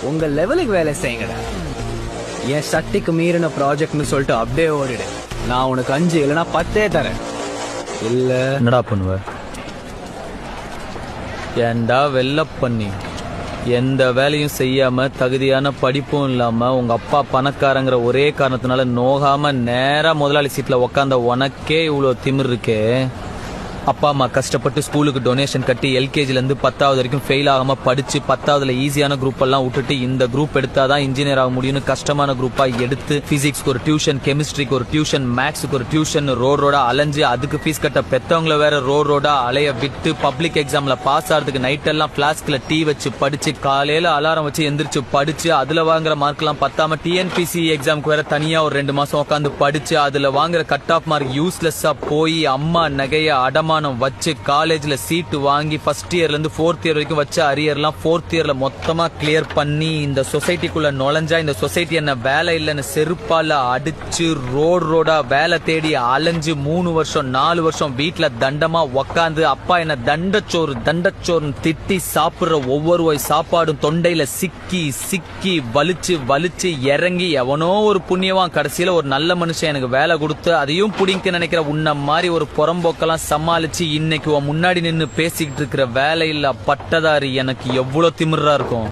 உங்க லெவலுக்கு வேலை செய்யுங்கடா. என் சக்திக்கு மீறின ப்ராஜெக்ட்னு சொல்லிட்டு அப்படியே ஓடிடு. நான் உனக்கு 5 இல்லைன்னா 10 தரேன். இல்ல என்னடா பண்ணுவ? ஏண்டா வெள்ள பண்ணி எந்த வேலையும் செய்யாம தகுதியான படிப்பும் இல்லாம உங்க அப்பா பணக்காரங்கிற ஒரே காரணத்தினால நோகாம நேரா முதலாளி சீட்ல உக்காந்த உனக்கே இவ்வளவு திமிர் இருக்கே. அப்பா அம்மா கஷ்டப்பட்டு ஸ்கூலுக்கு டொனேஷன் கட்டி எல்கேஜில இருந்து 10வது வரைக்கும் ஃபெயில் ஆகாம படிச்சு 10வதுல ஈஸியான குரூப் எல்லாம் விட்டுட்டு இந்த குரூப் எடுத்தாதான் இன்ஜினியர் ஆக முடியும்னு கஷ்டமான குரூப்பா எடுத்து பிசிக்ஸ்க்கு ஒரு டியூஷன், கெமிஸ்ட்ரிக்கு ஒரு டியூஷன், மேக்ஸுக்கு ஒரு டியூஷன் ரோடா அலைஞ்சு அதுக்கு ஃபீஸ் கட்ட பெத்தவங்களை வேற ரோடா அலைய விட்டு பப்ளிக் எக்ஸாம்ல பாஸ் ஆகிறதுக்கு நைட் எல்லாம் பிளாஸ்க்ல டீ வச்சு படிச்சு காலையில அலாரம் வச்சு எந்திரிச்சு படிச்சு அதுல வாங்குற மார்க் எல்லாம் பத்தாம டிஎன்பிசி எக்ஸாம்க்கு வேற தனியா ஒரு 2 மாசம் உட்காந்து படிச்சு அதுல வாங்குற கட் ஆஃப் மார்க் யூஸ்லெஸ்ஸா போய் அம்மா நகைய அடமா வச்சு காலேஜ்ல சீட்டு வாங்கி ஃபர்ஸ்ட் இயர்ல இருந்து 4th இயர் வரைக்கும் வச்ச அரியர்லாம் 4th இயர்ல மொத்தமா கிளியர் பண்ணி இந்த சொசைட்டிக்குள்ள நுழைஞ்சா இந்த சொசைட்டி என்ன வேலை இல்லைன்னு செருப்பால அடிச்சு ரோடா வேலை தேடி அலைஞ்சு 3 வருஷம் 4 வருஷம் வீட்டுல தண்டமா உக்காந்து அப்பா என்ன தண்டச்சோறுன்னு திட்டி சாப்பிடுற ஒவ்வொரு வாய் சாப்பாடும் தொண்டையில சிக்கி வலிச்சு இறங்கி எவனோ ஒரு புண்ணியவான் கடைசியில ஒரு நல்ல மனுஷன் எனக்கு வேலை கொடுத்து அதையும் புடிங்க நினைக்கிற உன்ன மாதிரி ஒரு புறம்போக்கெல்லாம் சமாளி இன்னைக்கு முன்னாடி நின்னு பேசிக்கிட்டு இருக்கிற வேலையில்லா பட்டதாரி எனக்கு எவ்வளவு திமிரா இருக்கும்.